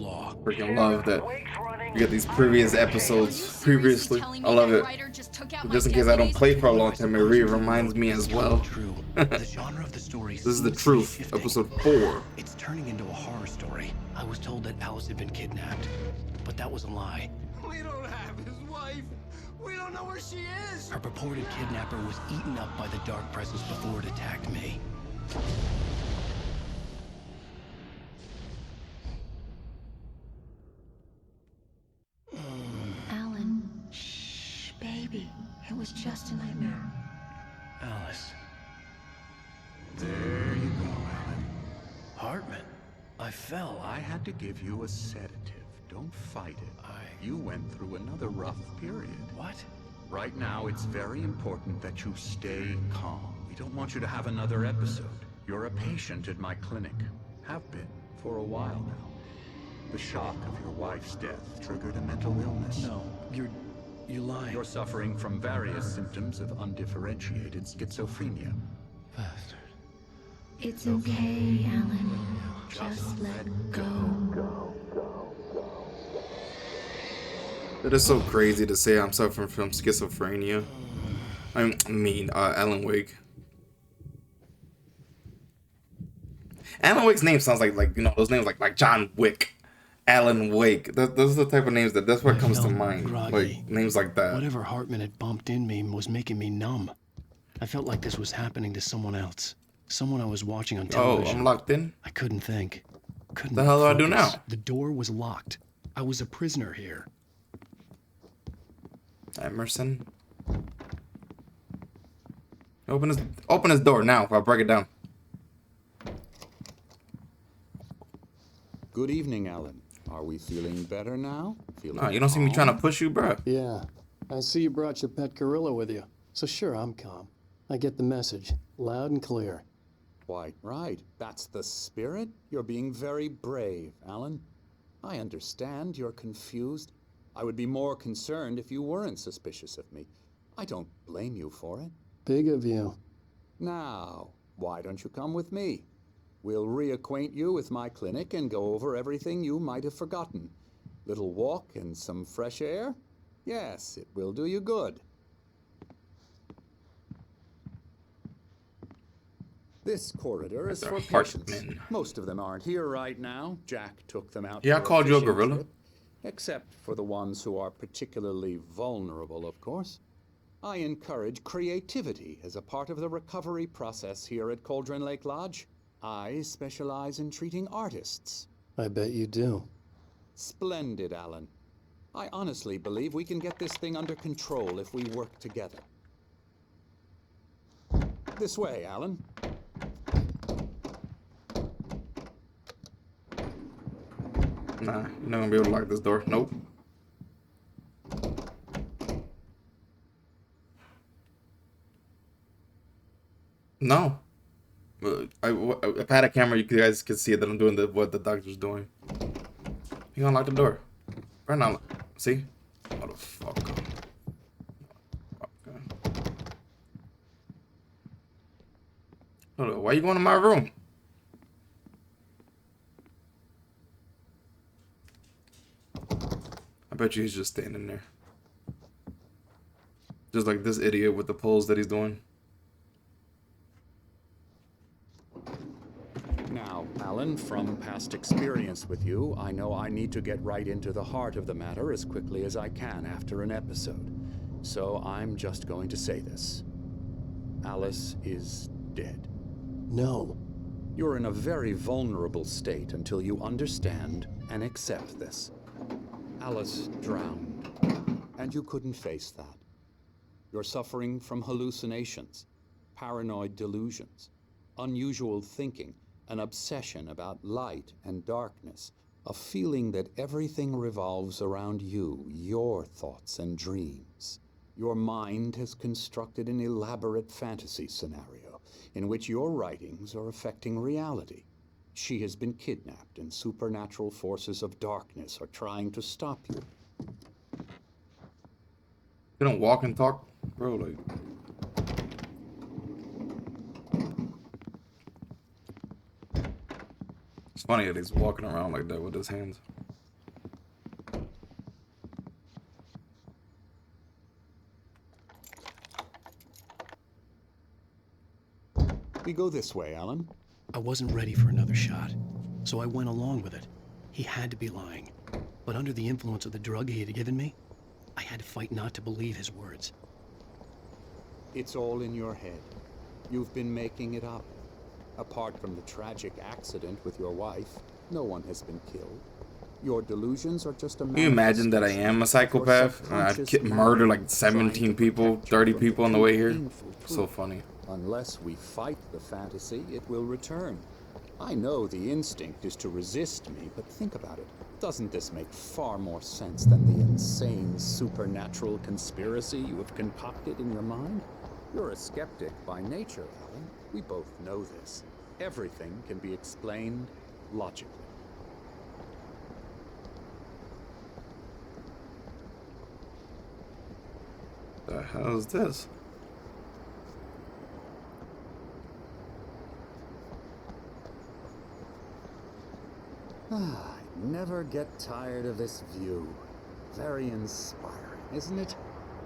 law. Freaking love that you get these previous episodes previously. I love it. Just in case I don't play for a long time, it reminds me as well. True. The genre of the story This is the seems to be truth, shifting. episode 4. It's turning into a horror story. I was told that Alice had been kidnapped, but that was a lie. We don't have his wife. We don't know where she is. Her purported kidnapper was eaten up by the dark presence before it attacked me. Alan, shh, baby. It was just a nightmare. Alice. There you go, Alan. Hartman. I fell. I had to give you a sedative. Don't fight it. You went through another rough period. What? Right now, it's very important that you stay calm. We don't want you to have another episode. You're a patient at my clinic. Have been for a while now. The shock of your wife's death triggered a mental illness. No, you're lying. You're suffering from various symptoms of undifferentiated schizophrenia. Bastard. It's okay, Alan. Just let go. It is so crazy to say I'm suffering from schizophrenia. I mean, Alan Wake. Alan Wake's name sounds like you know, those names like John Wick, Alan Wake. Those are the type of names that's what comes to felt mind. groggy. Like names like that. Whatever Hartman had bumped in me was making me numb. I felt like this was happening to someone else. Someone I was watching on Oh, television. I'm locked in. I couldn't think. Couldn't The hell do I do focus. now? The door was locked. I was a prisoner here. Emerson. Open his door now. I'll break it down. Good evening, Alan. Are we feeling better now? No, you don't see me trying to push you, bro. Yeah, I see you brought your pet gorilla with you. So sure, I'm calm. I get the message, loud and clear. Quite right. That's the spirit. You're being very brave, Alan. I understand you're confused. I would be more concerned if you weren't suspicious of me. I don't blame you for it. Big of you. Now, why don't you come with me? We'll reacquaint you with my clinic and go over everything you might have forgotten. Little walk and some fresh air? Yes, it will do you good. This corridor is for patients. Hartman. Most of them aren't here right now. Jack took them out. Yeah, I for called you a fishing gorilla. trip. Except for the ones who are particularly vulnerable, of course. I encourage creativity as a part of the recovery process here at Cauldron Lake Lodge. I specialize in treating artists. I bet you do. Splendid, Alan. I honestly believe we can get this thing under control if we work together. This way, Alan. Nah, you're not gonna be able to lock this door. Nope. No. If I had a camera, you guys could see that I'm doing what the doctor's doing. You gonna lock the door? Right now, see? Motherfucker. Hold on, why you going to my room? I bet you he's just standing there. Just like this idiot with the pose that he's doing. Now, Alan, from past experience with you, I know I need to get right into the heart of the matter as quickly as I can after an episode. So I'm just going to say this. Alice is dead. No. You're in a very vulnerable state until you understand and accept this. Alice drowned, and you couldn't face that. You're suffering from hallucinations, paranoid delusions, unusual thinking, an obsession about light and darkness, a feeling that everything revolves around you, your thoughts and dreams. Your mind has constructed an elaborate fantasy scenario in which your writings are affecting reality. She has been kidnapped, and supernatural forces of darkness are trying to stop you. You don't walk and talk, bro. Like, it's funny that he's walking around like that with his hands. We go this way, Alan. I wasn't ready for another shot, so I went along with it. He had to be lying. But under the influence of the drug he had given me, I had to fight not to believe his words. It's all in your head. You've been making it up. Apart from the tragic accident with your wife, no one has been killed. Your delusions are just a Can you imagine that I am a psychopath? I'd murder like 17 people, 30 people on the way here. So funny. Unless we fight the fantasy, it will return. I know the instinct is to resist me, but think about it. Doesn't this make far more sense than the insane supernatural conspiracy you have concocted in your mind? You're a skeptic by nature, Alan. We both know this. Everything can be explained logically. The hell is this? I never get tired of this view. Very inspiring, isn't it?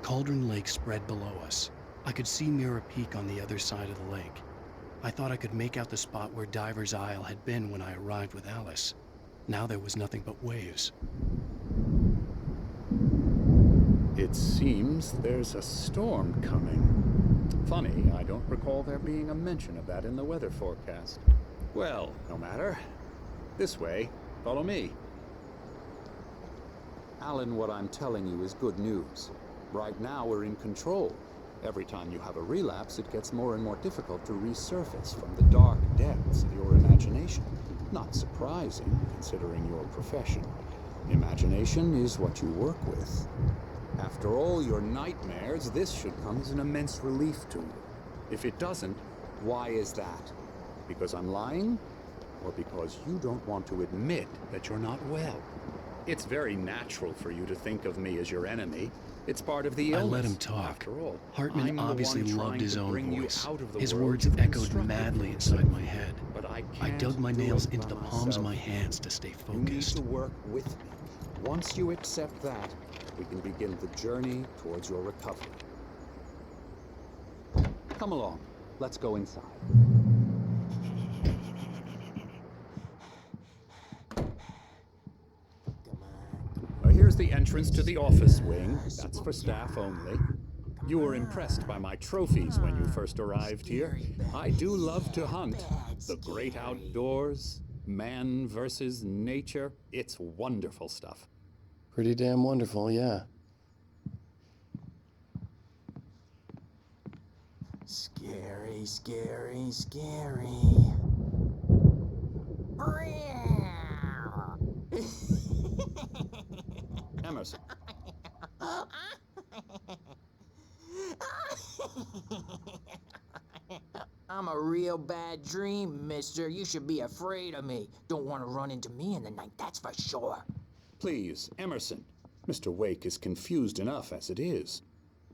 Cauldron Lake spread below us. I could see Mirror Peak on the other side of the lake. I thought I could make out the spot where Diver's Isle had been when I arrived with Alice. Now there was nothing but waves. It seems there's a storm coming. Funny, I don't recall there being a mention of that in the weather forecast. Well, no matter. This way. Follow me. Alan, what I'm telling you is good news. Right now, we're in control. Every time you have a relapse, it gets more and more difficult to resurface from the dark depths of your imagination. Not surprising, considering your profession. Imagination is what you work with. After all your nightmares, this should come as an immense relief to you. If it doesn't, why is that? Because I'm lying? Or because you don't want to admit that you're not well? It's very natural for you to think of me as your enemy. It's part of the illness. I let him talk. After all, Hartman I'm the obviously one loved trying his to own bring you voice. out of the His world words you've echoed constructed madly for inside yourself. my head. But I I can't dug my do nails it into by the palms of myself. my hands to stay You need focused. to work with me. Once you accept that, we can begin the journey towards your recovery. Come along. Let's go inside. Here's the entrance to the office wing. That's for staff only. You were impressed by my trophies when you first arrived here. I do love to hunt. The great outdoors, man versus nature. It's wonderful stuff. Pretty damn wonderful, yeah. Scary, scary, scary. Emerson. I'm a real bad dream, mister. You should be afraid of me. Don't want to run into me in the night, that's for sure. Please, Emerson. Mr. Wake is confused enough as it is.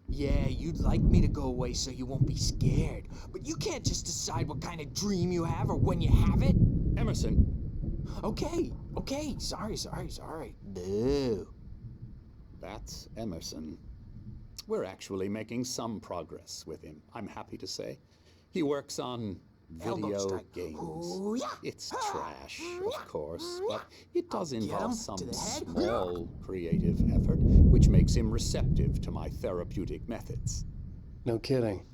Yeah, you'd like me to go away so you won't be scared. But you can't just decide what kind of dream you have or when you have it. Emerson. Okay, sorry. Boo. That's Emerson. We're actually making some progress with him, I'm happy to say. He works on Elbow video strike. games. Ooh, yeah. It's trash, of course, but it does Get involve him some to the head. small creative effort, which makes him receptive to my therapeutic methods. No kidding.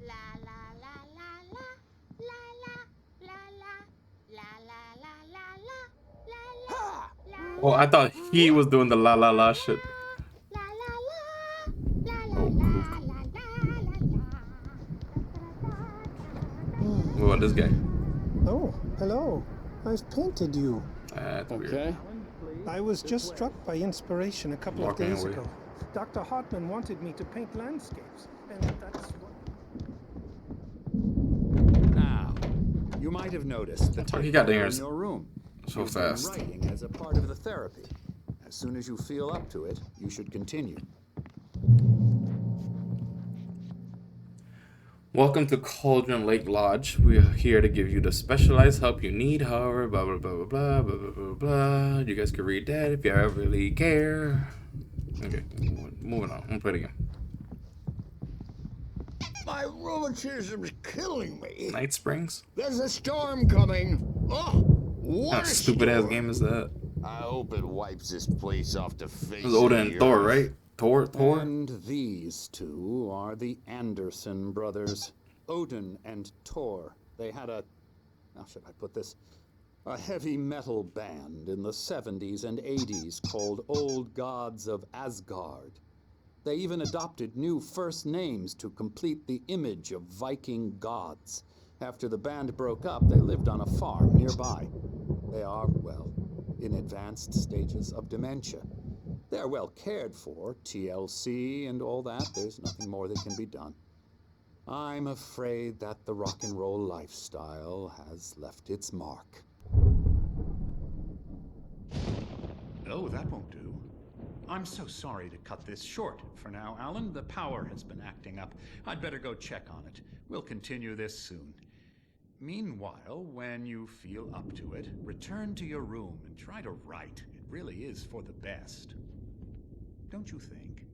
La la la la la la la la la la la Ha! Oh, I thought he was doing the la la la shit. la la la la Oh, la cool. la la What about this guy? Oh, hello. I've painted you. That's weird. Okay. I was just struck by inspiration a couple of Walking days away. ago. Dr. Hartman wanted me to paint landscapes, and that's what... Now, you might have noticed the Oh, he got typewriter theirs in your room. so You've been fast. writing as a part of the therapy. As soon as you feel up to it, you should continue. Welcome to Cauldron Lake Lodge. We are here to give you the specialized help you need. However, blah blah blah blah blah blah blah blah blah. You guys can read that if you ever really care. Okay, moving on. I'm gonna play it again. My My rheumatism's killing me. Night Springs? There's a storm coming. Oh, what What a stupid ass storm. game is that? I hope it wipes this place off the face It was Odin of and the Thor, earth. right? Thor? And these two are the Anderson brothers, Odin and Thor. They had how should I put this? A heavy metal band in the 70s and 80s called Old Gods of Asgard. They even adopted new first names to complete the image of Viking gods. After the band broke up, they lived on a farm nearby. They are, well, in advanced stages of dementia. They're well cared for, TLC and all that. There's nothing more that can be done. I'm afraid that the rock and roll lifestyle has left its mark. Oh, that won't do. I'm so sorry to cut this short for now, Alan. The power has been acting up. I'd better go check on it. We'll continue this soon. Meanwhile, when you feel up to it, return to your room and try to write. It really is for the best. Don't you think?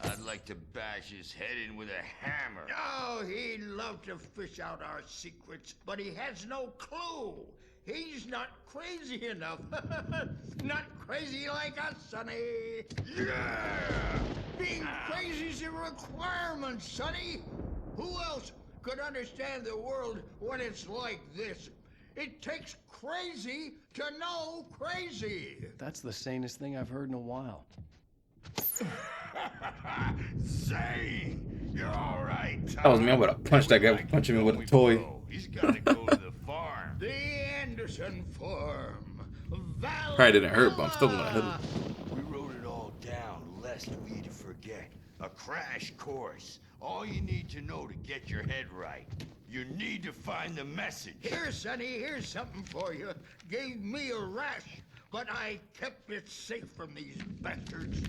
I'd like to bash his head in with a hammer. Oh, he'd love to fish out our secrets, but he has no clue. He's not crazy enough. Not crazy like us, Sonny. Yeah! Being crazy's a requirement, Sonny. Who else could understand the world when it's like this? It takes crazy to know crazy. That's the sanest thing I've heard in a while. Zane, you're all right. That was me. I would have punched that guy for punching me with a toy. He's got to go to the farm. The Anderson farm. Probably didn't hurt, but I'm still gonna hit him. We wrote it all down, lest we forget. A crash course. All you need to know to get your head right. You need to find the message. Here, Sonny, here's something for you. Gave me a rash, but I kept it safe from these bastards.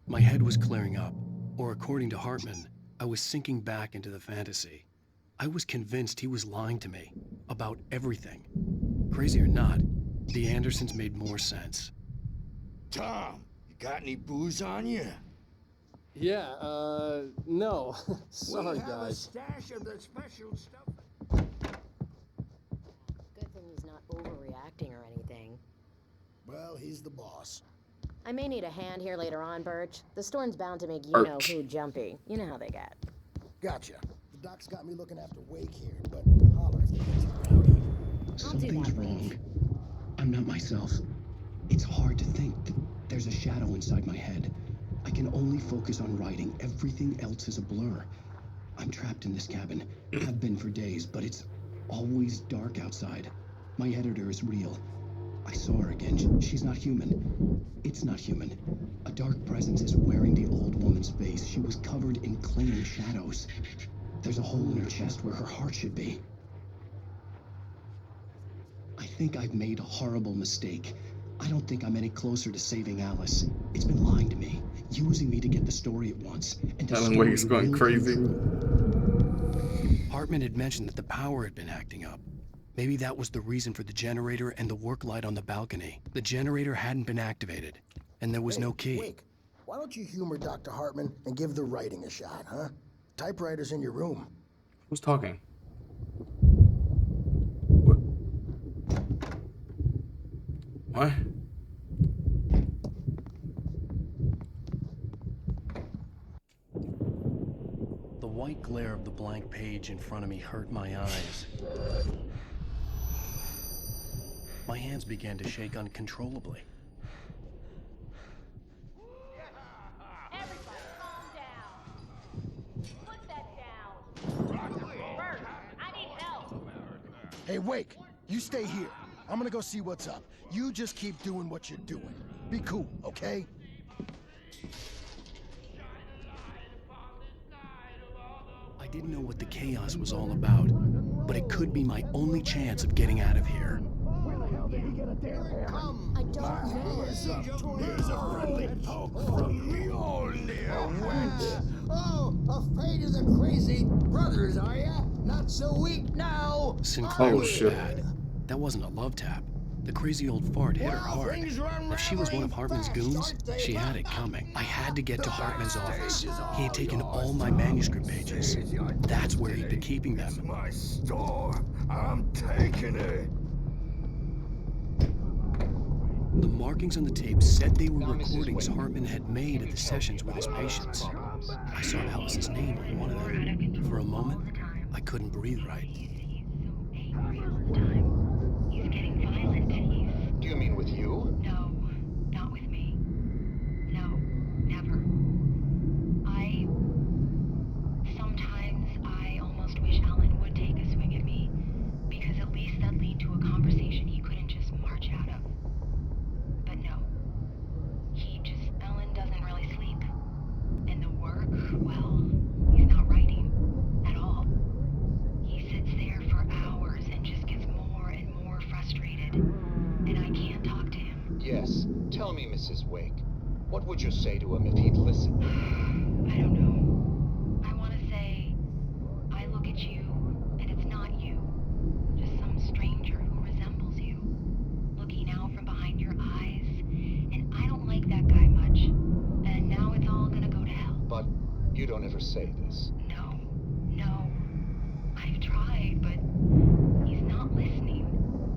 My head was clearing up, or according to Hartman, I was sinking back into the fantasy. I was convinced he was lying to me about everything. Crazy or not, the Andersons made more sense. Tom, you got any booze on you? Yeah, no. Sorry, we have a guys. stash of the special stuff. Good thing he's not overreacting or anything. Well, he's the boss. I may need a hand here later on, Birch. The storm's bound to make you know who jumpy. You know how they get. Gotcha. The doc's got me looking after Wake here, but holler if they get too rowdy. Something's wrong. I'm not myself. It's hard to think. There's a shadow inside my head. I can only focus on writing. Everything else is a blur. I'm trapped in this cabin. Have been for days, but it's always dark outside. My editor is real. I saw her again. She's not human. It's not human. A dark presence is wearing the old woman's face. She was covered in clinging shadows. There's a hole in her chest where her heart should be. I think I've made a horrible mistake. I don't think I'm any closer to saving Alice. It's been lying to me, using me to get the story it wants. And the Alan Wake's story going really crazy. true. Hartman had mentioned that the power had been acting up. Maybe that was the reason for the generator and the work light on the balcony. The generator hadn't been activated, and there was no key. Wake, why don't you humor Dr. Hartman and give the writing a shot, huh? Typewriter's in your room. Who's talking? What? The white glare of the blank page in front of me hurt my eyes. My hands began to shake uncontrollably. Everybody calm down. Put that down. Bert, I need help. Hey, Wake, you stay here. I'm gonna go see what's up. You just keep doing what you're doing. Be cool, okay? I didn't know what the chaos was all about, but it could be my only chance of getting out of here. I don't know. Here's a friendly poke from Mjolnir, wench. Oh, afraid of the crazy brothers, are ya? Not so weak now. Sinclair Oh, was shit. bad. That wasn't a love tap. The crazy old fart hit her hard. If she was one of Hartman's goons, she had it coming. I had to get to Hartman's office. He had taken all my manuscript pages. That's where he'd been keeping them. My store. I'm taking it. The markings on the tape said they were recordings Hartman had made at the sessions with his patients. I saw Alice's name on one of them. For a moment, I couldn't breathe right. He's getting violent. Do you mean with you? No, not with me. No, never. Sometimes I almost wish Alan would take a swing at me, because at least that'd lead to a conversation he couldn't just march out of. But no. Alan doesn't really sleep. And the work, well, he's not writing at all. He sits there for hours and just gets more and more frustrated. And I can't talk to him. Yes. Tell me, Mrs. Wake. What would you say to him if he'd listen? I don't know. I want to say, I look at you, and it's not you. Just some stranger who resembles you. Looking out from behind your eyes. And I don't like that guy much. And now it's all gonna go to hell. But you don't ever say this. No. I've tried, but he's not listening.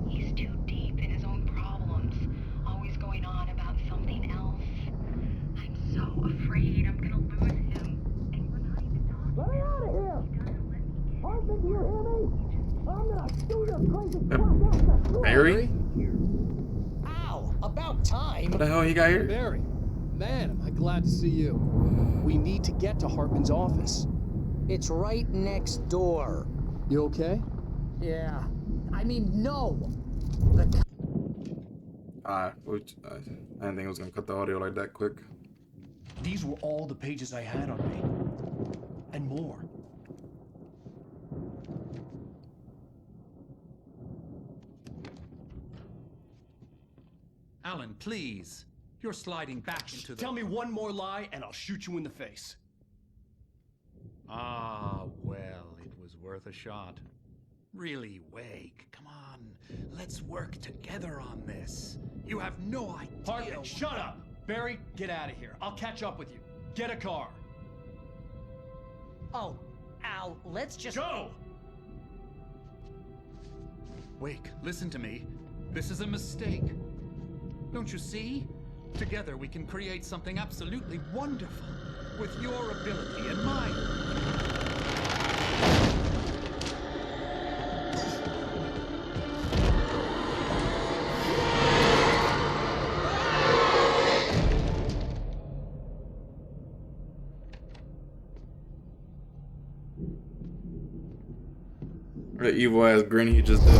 He's too deep in his own problems, always going on about something else. I'm so afraid I'm gonna lose him. And we're not even talking. Let me out of here! Hartman, do you hear me? I'm gonna shoot your crazy crap. Barry? Ow! About time! What the hell you got here? Barry, man, am I glad to see you. We need to get to Hartman's office. It's right next door. You okay? Yeah. I mean, no! I didn't think I was gonna cut the audio like that quick. These were all the pages I had on me. And more. Alan, please. You're sliding back into the... Tell me one more lie and I'll shoot you in the face. Ah, well, it was worth a shot. Really, Wake, come on. Let's work together on this. You have no idea... Hartman, shut up! Barry, get out of here. I'll catch up with you. Get a car. Oh, Al, let's just... Go! Wake, listen to me. This is a mistake. Don't you see? Together we can create something absolutely wonderful. With your ability and mine. The evil ass grin he just did.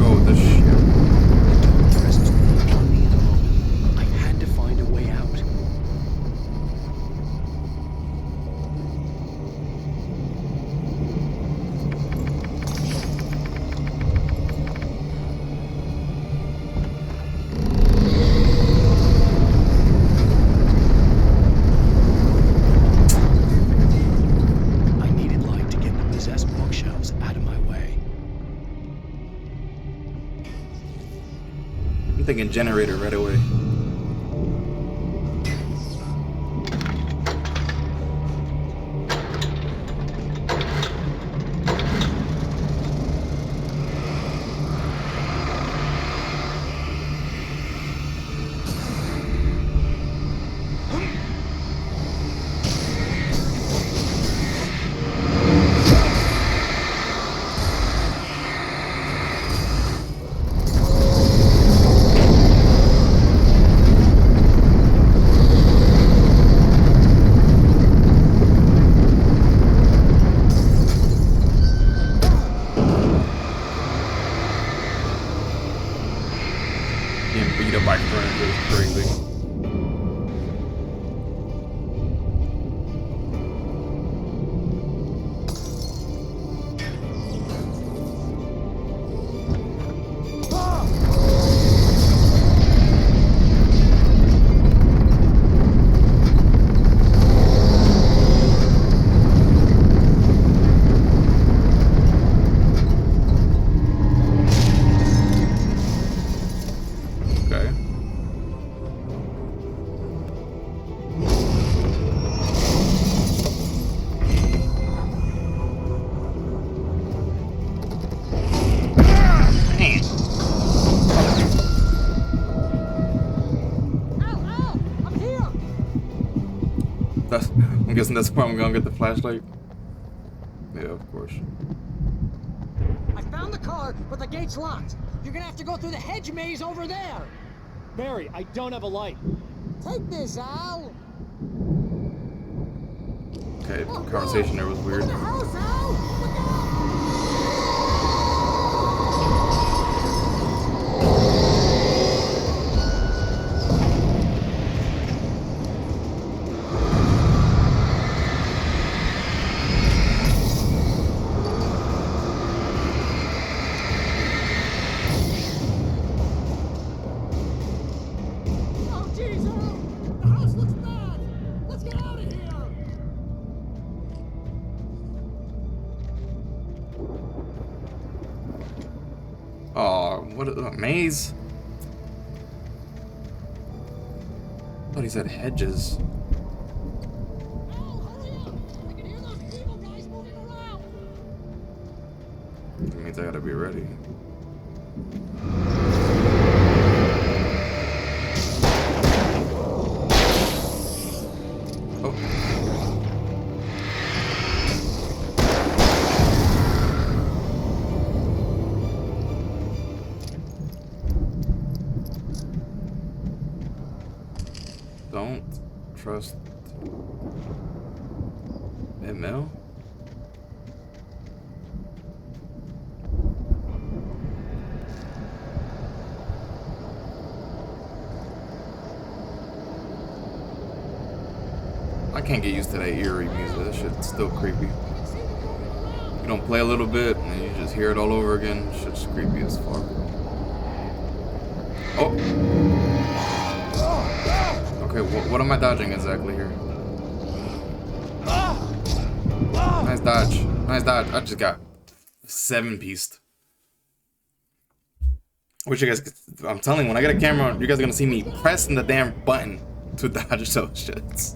Oh, this shit. The presence would become me in a moment. I had to find a way out. I needed light to get the possessed bookshelves out of my way. I'm thinking generator right away. guessing that's why I'm gonna get the flashlight. Yeah, of course. I found the car, but the gate's locked. You're gonna have to go through the hedge maze over there. Barry, I don't have a light. Take this, Al. Okay, the conversation there was weird. Look at the house, Al. Look out. Oh, jeez, Al. The house looks bad. Let's get out of here. Oh, what a maze. I thought he said hedges. Al, hurry up. I can hear those evil guys moving around. That means I gotta be ready. Oh. Don't trust ML? I can't get used to that eerie music. That shit's still creepy. You don't play a little bit and you just hear it all over again. Shit's creepy as fuck. Oh! Okay, what am I dodging exactly here? Nice dodge. Nice dodge. I just got 7-pieced. Wish you guys could, I'm telling you, when I get a camera, you guys are gonna see me pressing the damn button to dodge those shits.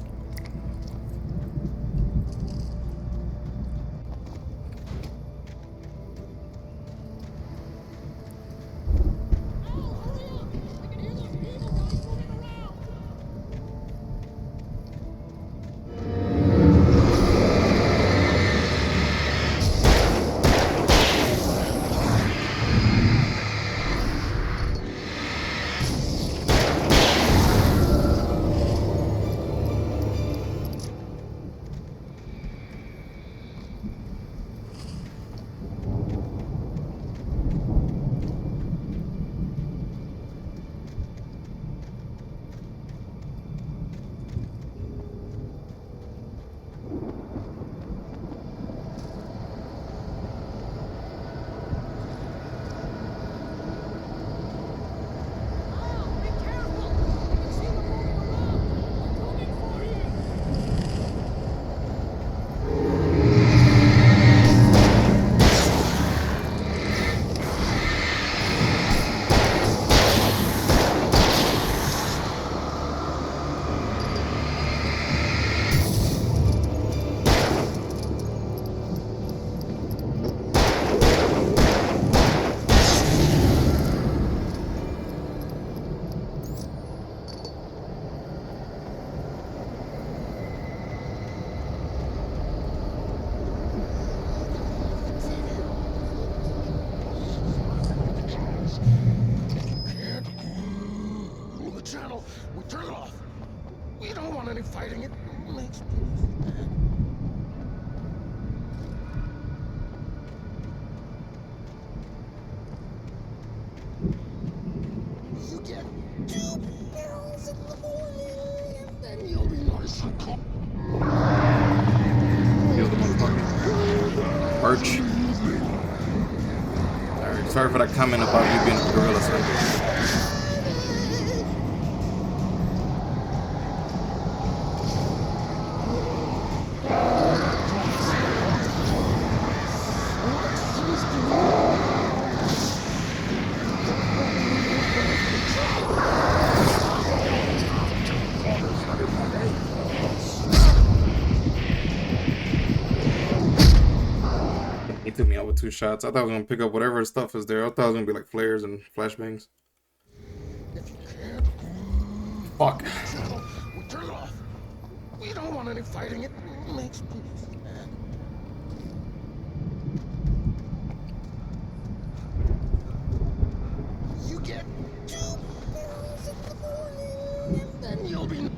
channel. We turn it off. We don't want any fighting. It makes me mad. You get 2 pills in the morning, and then you'll be nice and calm. Kill the motherfucker. Arch. Sorry for that comment about you being a gorilla sniper. He took me out with 2 shots. I thought I was gonna pick up whatever stuff is there. I thought it was gonna be like flares and flashbangs. Fuck. We turn it off. We don't want any fighting. It makes people sad. You get 2 pills in the morning, and then you'll be...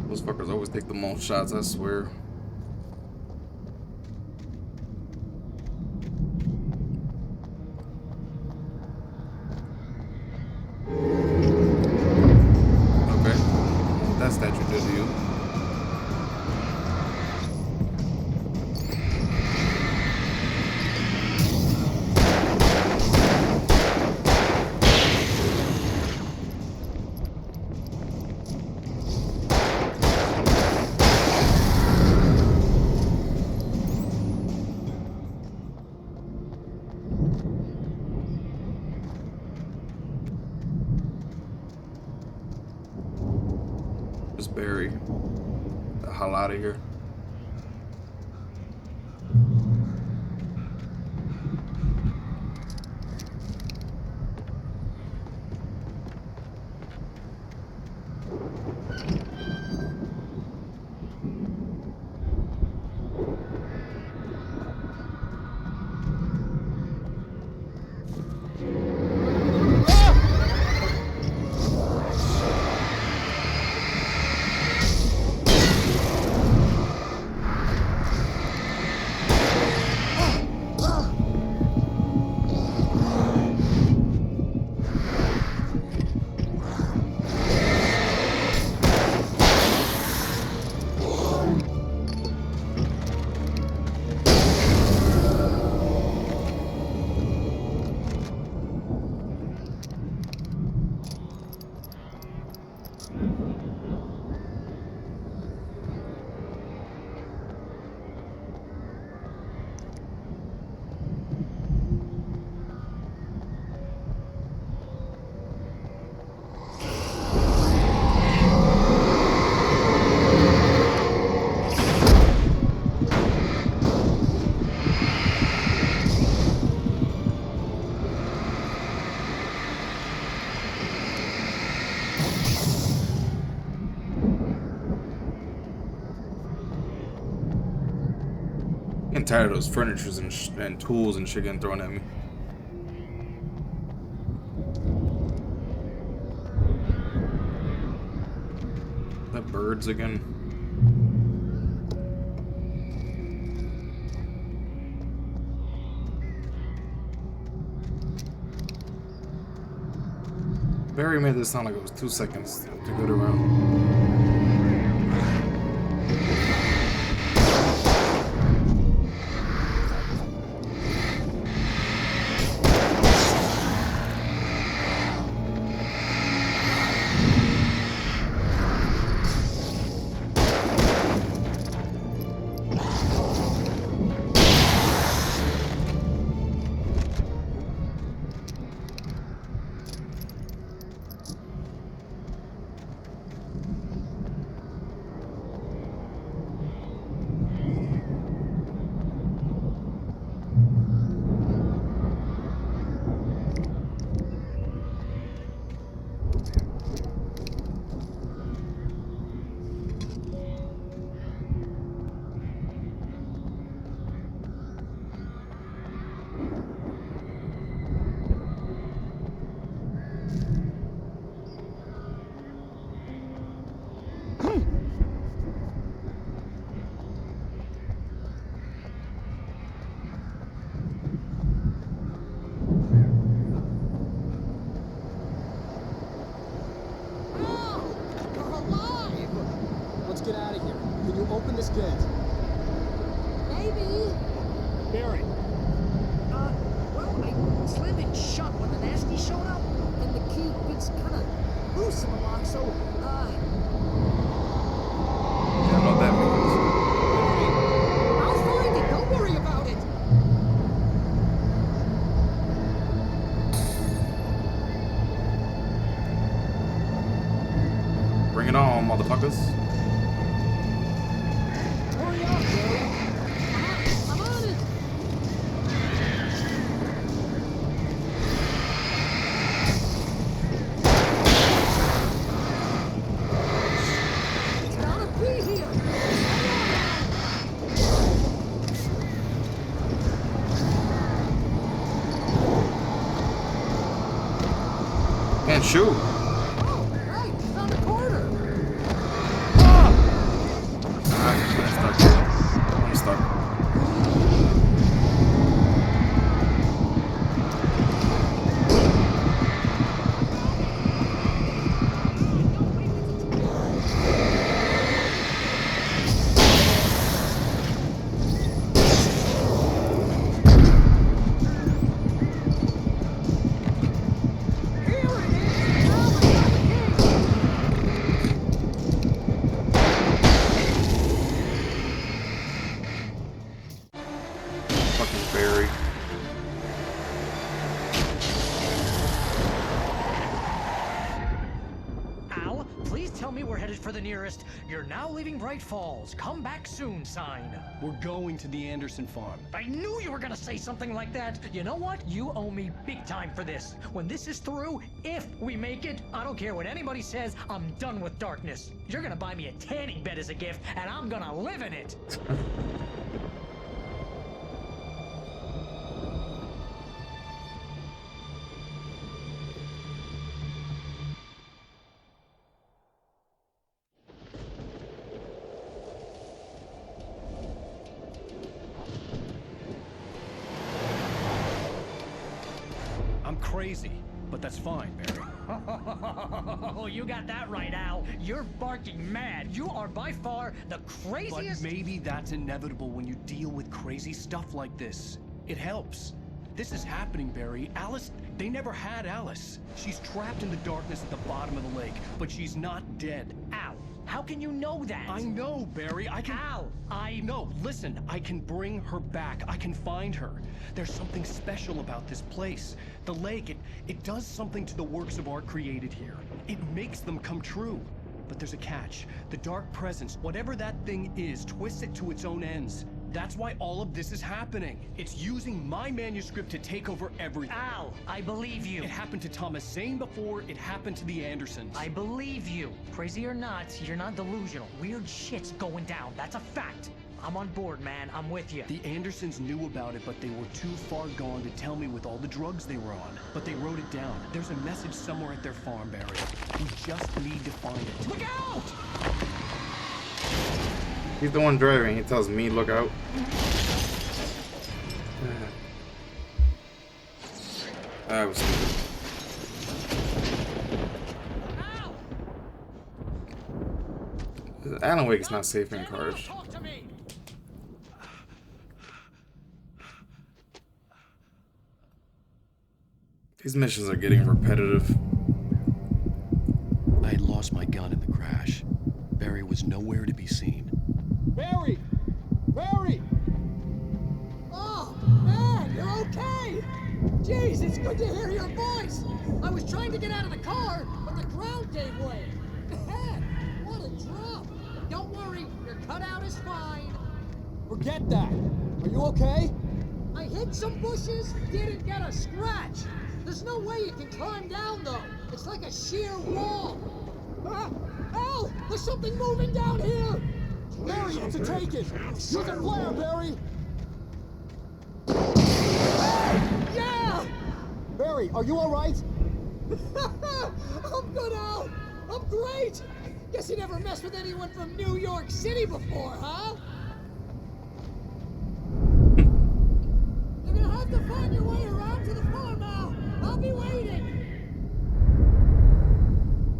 Those fuckers always take the most shots, I swear. Okay. That statue did to you. Just bury the hell out of here. I'm tired of those furnitures and tools and shit getting thrown at me. That birds again. Barry made this sound like it was 2 seconds to go around. bit. Maybe. Barry, Well, I slammed it shut when the nasty showed up, and the key fits kind of loose in the lock, so, I don't know what that means. I'll find it. Don't worry about it. Bring it on, motherfuckers. Hurry up, Barry. I'm on it. It's gotta be here. Man, shoot. Oh, right. It's on the corner. I'm stuck. Fucking Barry. Al, please tell me we're headed for the nearest "You're now leaving Bright Falls. Come back soon" sign. we're going to the Anderson farm. I knew you were gonna say something like that. You know what? You owe me big time for this. When this is through, if we make it, I don't care what anybody says, I'm done with darkness. You're gonna buy me a tanning bed as a gift, and I'm gonna live in it. I'm crazy, but that's fine, Barry. Oh, you got that right, Al. You're barking mad. You are by far the craziest. But maybe that's inevitable when you deal with crazy stuff like this. It helps. This is happening, Barry. Alice, they never had Alice. She's trapped in the darkness at the bottom of the lake, but she's not dead. Al, how can you know that? I know, Barry. I can... Al, No, listen. I can bring her back. I can find her. There's something special about this place. The lake, it does something to the works of art created here. It makes them come true. But there's a catch. The dark presence, whatever that thing is, twists it to its own ends. That's why all of this is happening. It's using my manuscript to take over everything. Al, I believe you. It happened to Thomas Zane before, it happened to the Andersons. I believe you. Crazy or not, you're not delusional. Weird shit's going down. That's a fact. I'm on board, man. I'm with you. The Andersons knew about it, but they were too far gone to tell me with all the drugs they were on. But they wrote it down. There's a message somewhere at their farm, Barry. We just need to find it. Look out! He's the one driving. He tells me, look out. That was stupid. Alan Wake's not safe in cars. These missions are getting repetitive. I had lost my gun in the crash. Barry was nowhere to be seen. Barry! Barry! Oh, man, you're okay! Jeez, it's good to hear your voice! I was trying to get out of the car, but the ground gave way. Man, what a drop! Don't worry, your cutout is fine. Forget that. Are you okay? I hit some bushes, didn't get a scratch. There's no way you can climb down, though. It's like a sheer wall. Ah, Al, there's something moving down here! Barry, it's a take-it! Use a flare, Barry! Yeah! Barry, are you alright? I'm good, Al! I'm great! Guess you never messed with anyone from New York City before, huh? You're gonna have to find your way around to the farm, Al! I'll be waiting!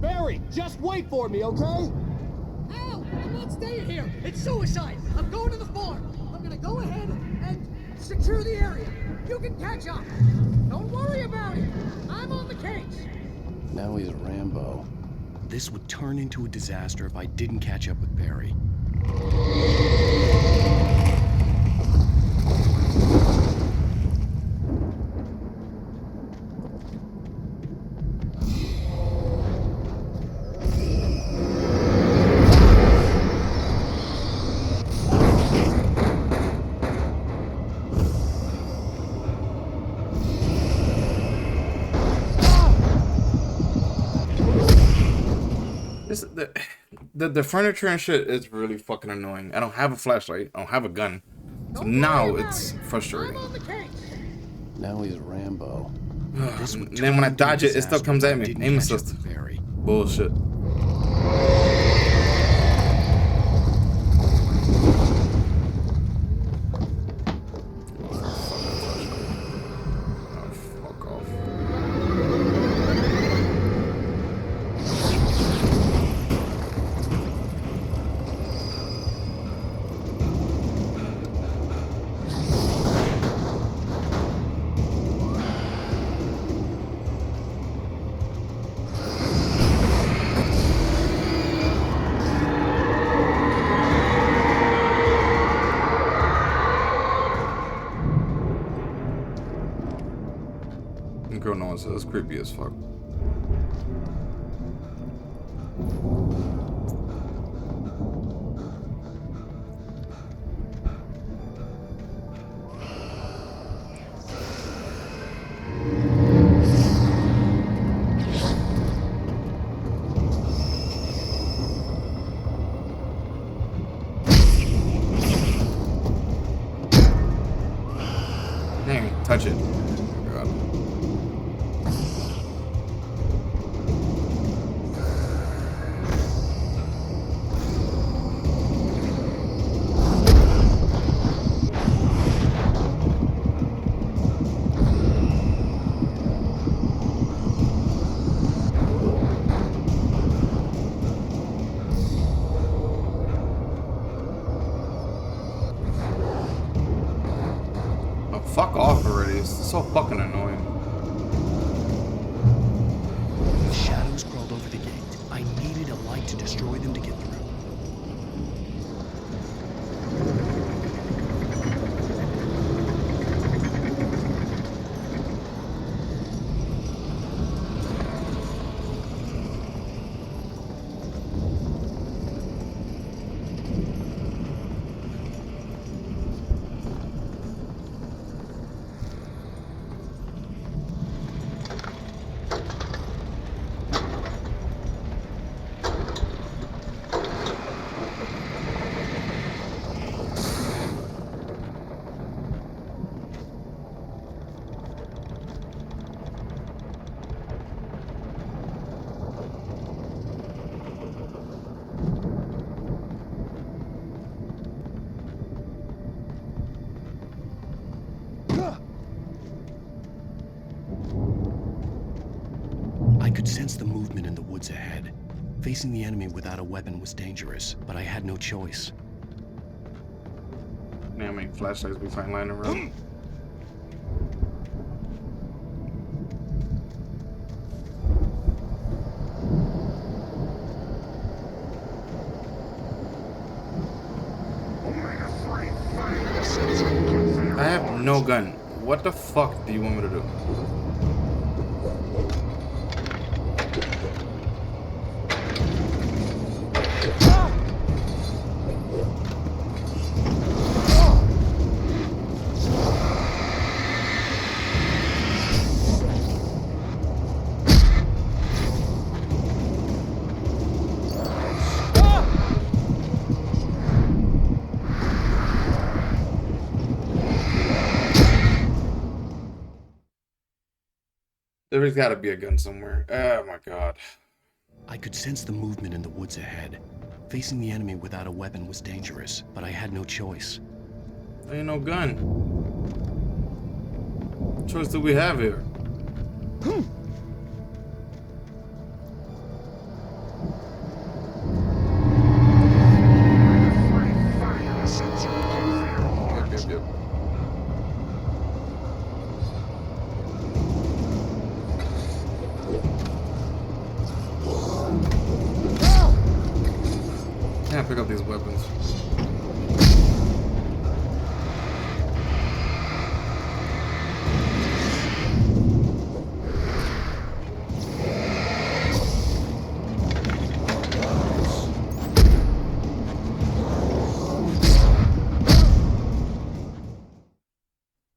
Barry, just wait for me, okay? Al, I'm not staying here! It's suicide! I'm going to the farm. I'm gonna go ahead and secure the area. You can catch up. Don't worry about it. I'm on the case. Now he's Rambo. This would turn into a disaster if I didn't catch up with Barry. The furniture and shit is really fucking annoying. I don't have a flashlight. I don't have a gun. So now it's frustrating. Now he's Rambo. And then when I dodge it, it still comes at me. Aim assist. Bullshit. Girl knows it's creepy as fuck. Dang, touch it. Fuck off already. It's so fucking annoying. The shadows crawled over the gate. I needed a light to destroy them to get through. I could sense the movement in the woods ahead. Facing the enemy without a weapon was dangerous, but I had no choice. Yeah, how many flashlights we find lying around? I have no gun. What the fuck do you want me to do? There's gotta be a gun somewhere. Oh my god. I could sense the movement in the woods ahead. Facing the enemy without a weapon was dangerous, but I had no choice. There ain't no gun. What choice do we have here?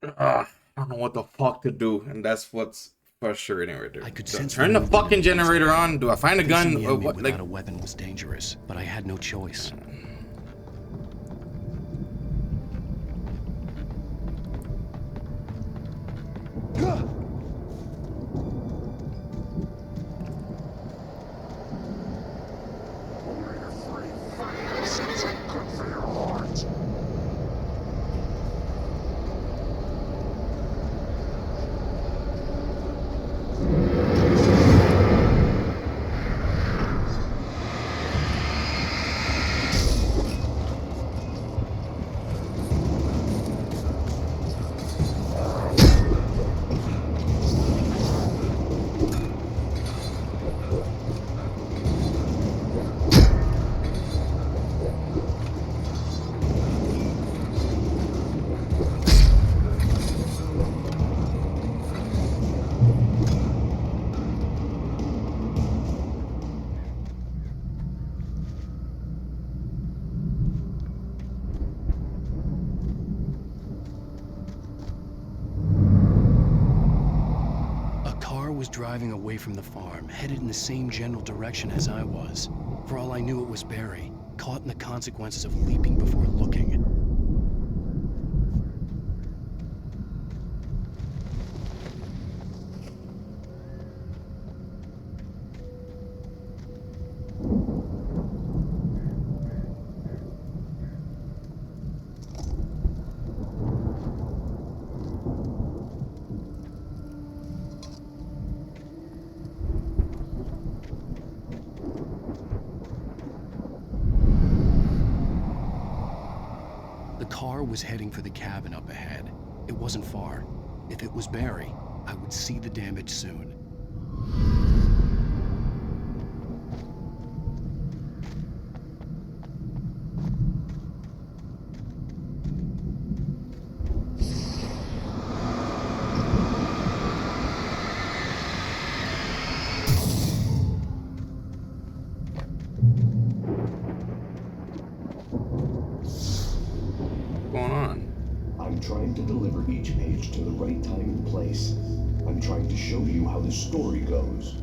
I don't know what the fuck to do, and that's what's frustrating right there. I could So sense turn the movement fucking in generator on. Do I find a gun? Facing the enemy What? without Like, a weapon was dangerous, but I had no choice. Was driving away from the farm, headed in the same general direction as I was. For all I knew, it was Barry, caught in the consequences of leaping before looking. The car was heading for the cabin up ahead. It wasn't far. If it was Barry, I would see the damage soon. I'm trying to deliver each page to the right time and place. I'm trying to show you how the story goes.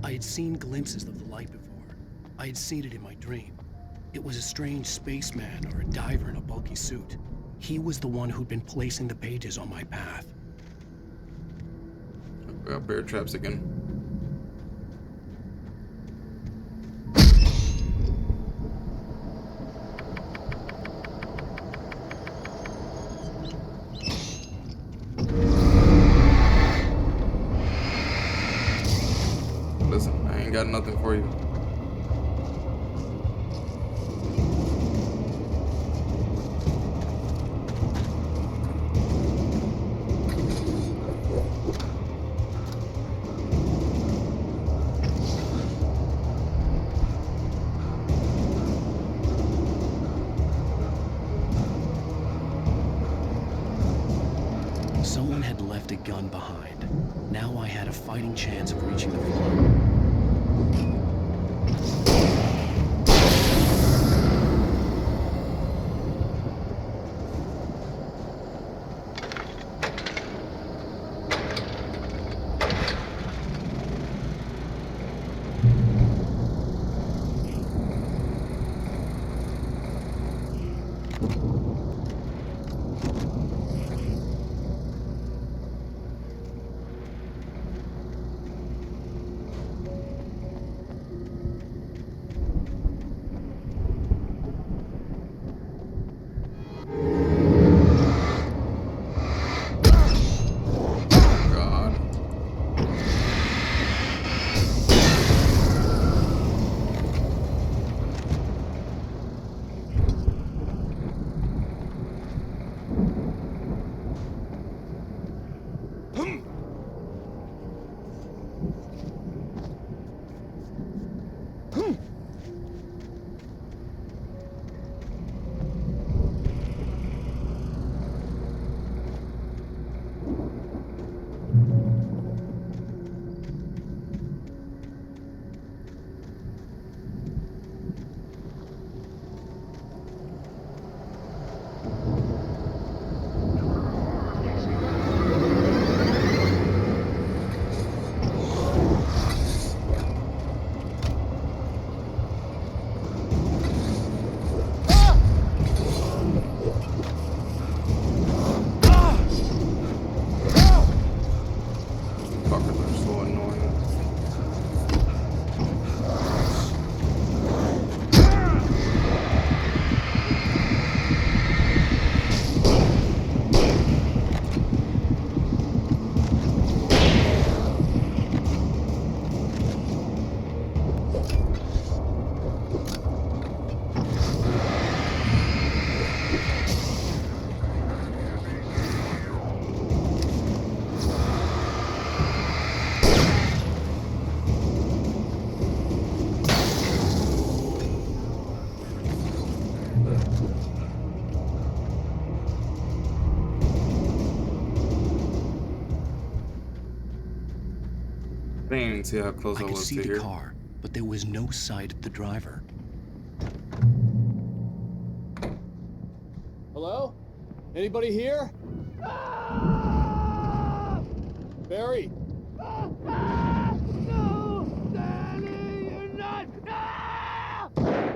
I had seen glimpses of the light before. I had seen it in my dream. It was a strange spaceman or a diver in a bulky suit. He was the one who'd been placing the pages on my path. Bear traps again. Listen, I ain't got nothing for you. Someone had left a gun behind. Now I had a fighting chance of reaching the farm. didn't even see how close I could was see to the here. car, but there was no sight of the driver. Hello? Anybody here? Barry? No! Danny, you're not!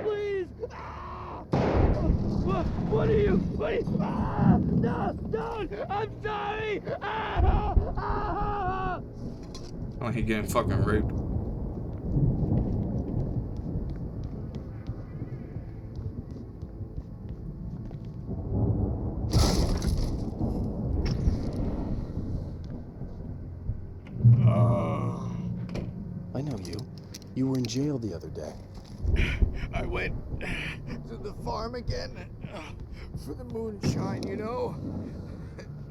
Please! What are you? No! Don't! I'm sorry! Oh, he getting fucking raped. I know you. You were in jail the other day. I went to the farm again for the moonshine, you know?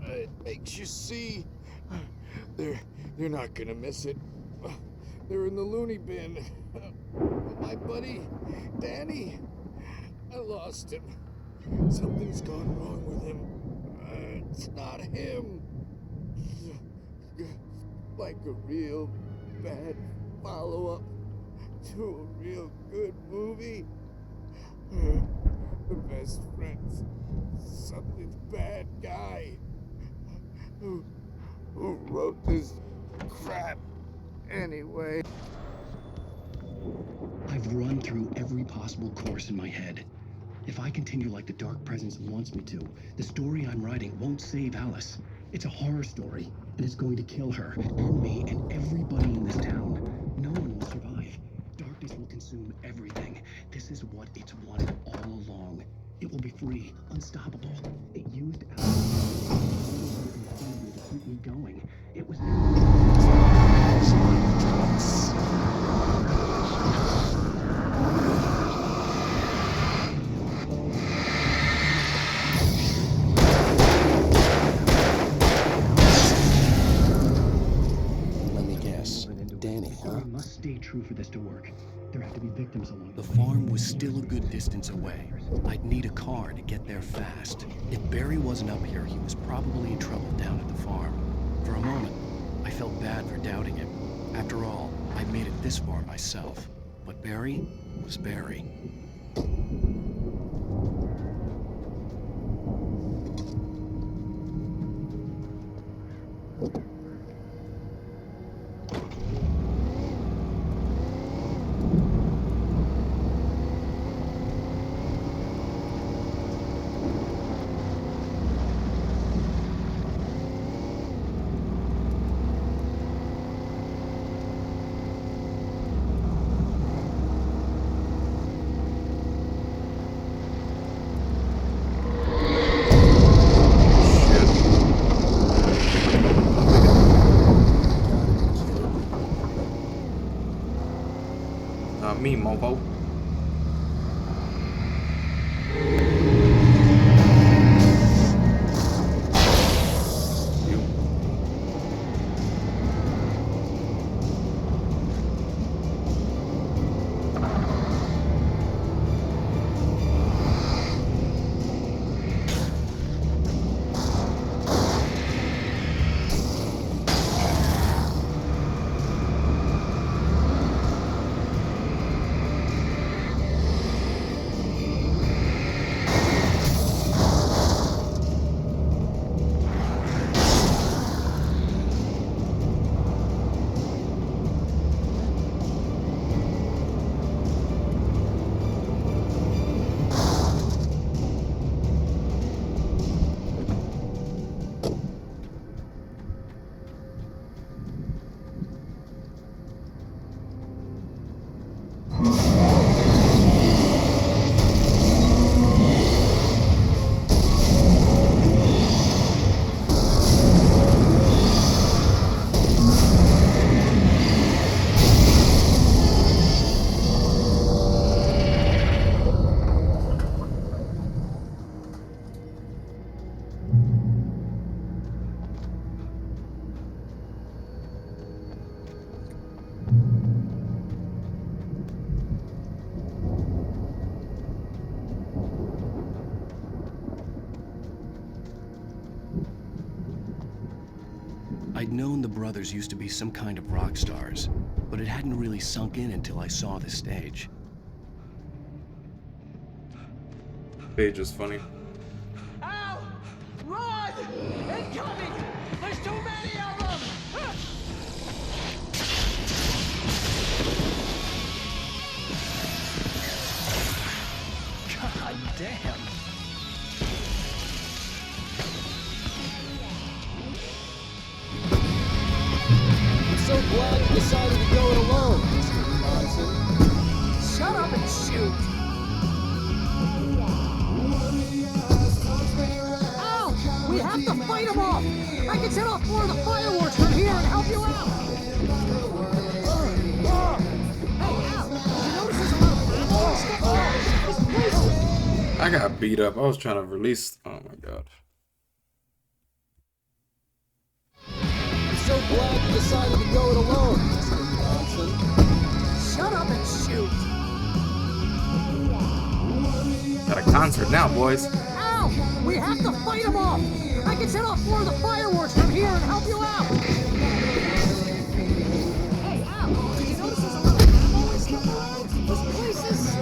It makes you see. They're not gonna miss it. They're in the loony bin. But my buddy, Danny, I lost him. Something's gone wrong with him. It's not him. Like a real bad follow-up to a real good movie. The best friend's suddenly the bad guy who wrote this crap anyway. I've run through every possible course in my head. If I continue like the Dark Presence wants me to, the story I'm writing won't save Alice. It's a horror story, and it's going to kill her, and me, and everybody in this town. No one will survive. Darkness will consume everything. This is what it's wanted all along. It will be free, unstoppable. It used Alice to keep me going. It was stay true for this to work. There have to be victims along the way. The farm was still a good distance away. I'd need a car to get there fast. If Barry wasn't up here, he was probably in trouble down at the farm. For a moment, I felt bad for doubting him. After all, I'd made it this far myself. But Barry was Barry. Me, mofo. known the brothers used to be some kind of rock stars, but it hadn't really sunk in until I saw the stage. Page is funny. Al! Run! Incoming! There's too many of them! God damn. I'm so glad you decided to go it alone, Mr. Johnson. Shut up and shoot! Ow! We have to fight them off! I can set off more of the fireworks from here and help you out! Hey, Al! Did you notice there's a lot of ammo and stuff around? This place is... I got beat up. I was trying to release. Oh my god. I'm so glad you decided to go it alone, Mr. Johnson. Shut up and shoot! Got a concert now, boys. Ow! We have to fight them off! I can set off more of the fireworks from here and help you out! Hey, Al! Did you notice there's a lot of ammo and stuff around? This place is...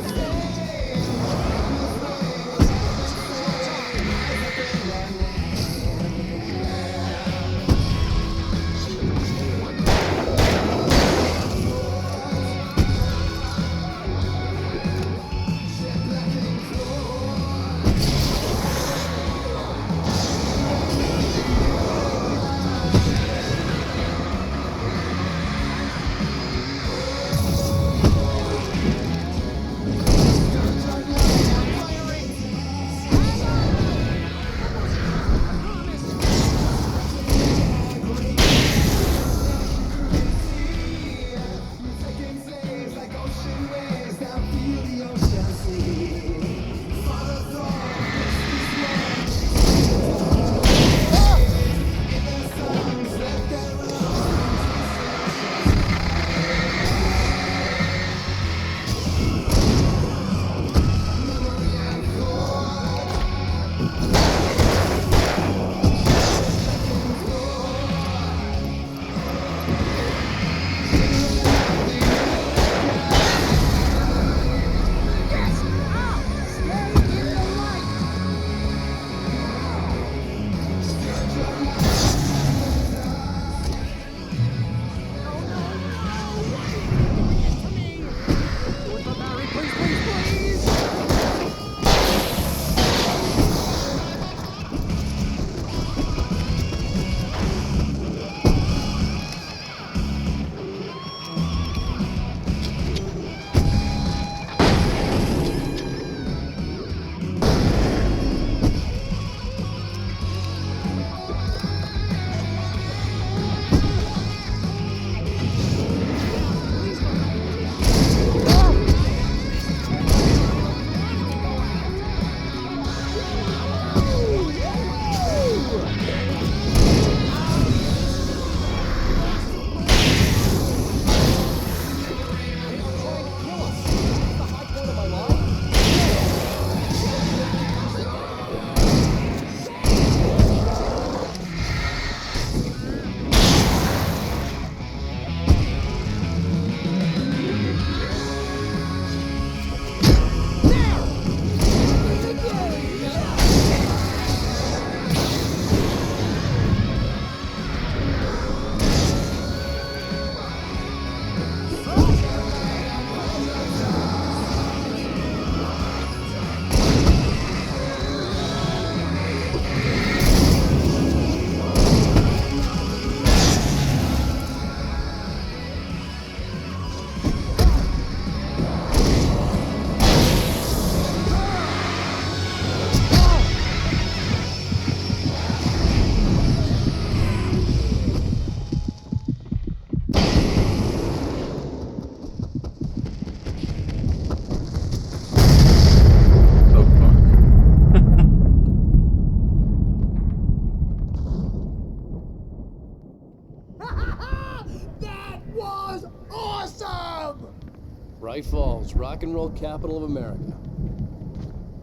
Bright Falls, rock and roll capital of America.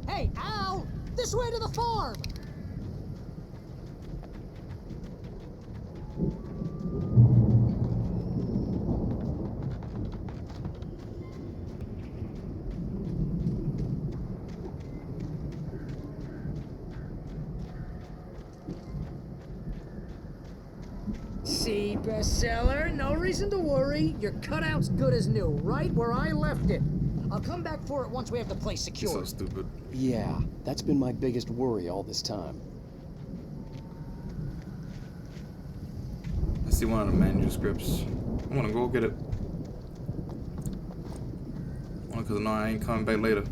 Hey, Al! This way to the farm! see, bestseller. No reason to worry. Your cutout's good as new, right where I left it. I'll come back for it once we have the place You're secured. so stupid. Yeah, that's been my biggest worry all this time. I see one of the manuscripts. I want to go get it. Only because I know I ain't coming back later.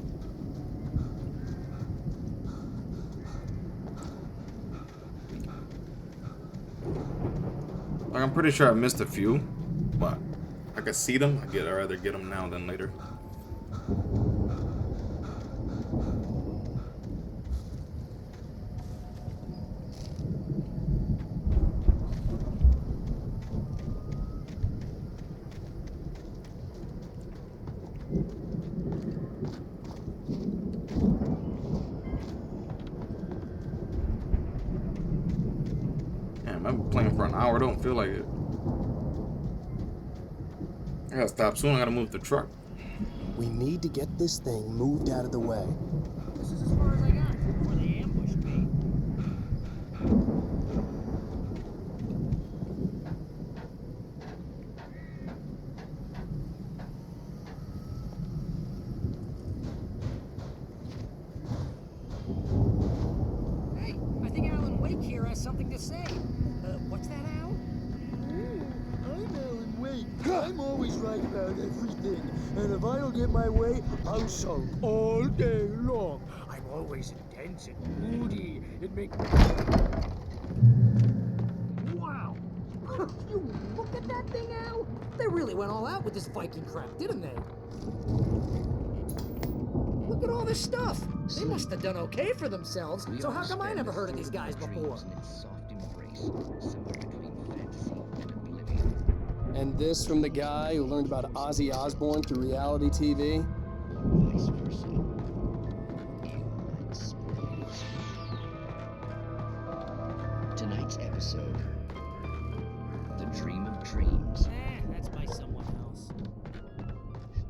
Like, I'm pretty sure I missed a few, but I could see them. I'd rather get them now than later. Damn, I've been playing for an hour. Don't feel like it. I gotta stop soon. I gotta move the truck. We need to get this thing moved out of the way. This is as far as I got before they ambushed me. Hey, I think Alan Wake here has something to say. What's that, Al? I'm Alan Wake. I'm always right about everything. And if I don't get my way, I'll sulk all day long. I'm always intense and moody. It makes... Wow! You look at that thing, Al? They really went all out with this Viking crap, didn't they? Look at all this stuff. They must have done okay for themselves. So how come I never heard of these guys before? And this from the guy who learned about Ozzy Osbourne through reality TV? Vice versa. Tonight's episode, The Dream of Dreams. That's by someone else.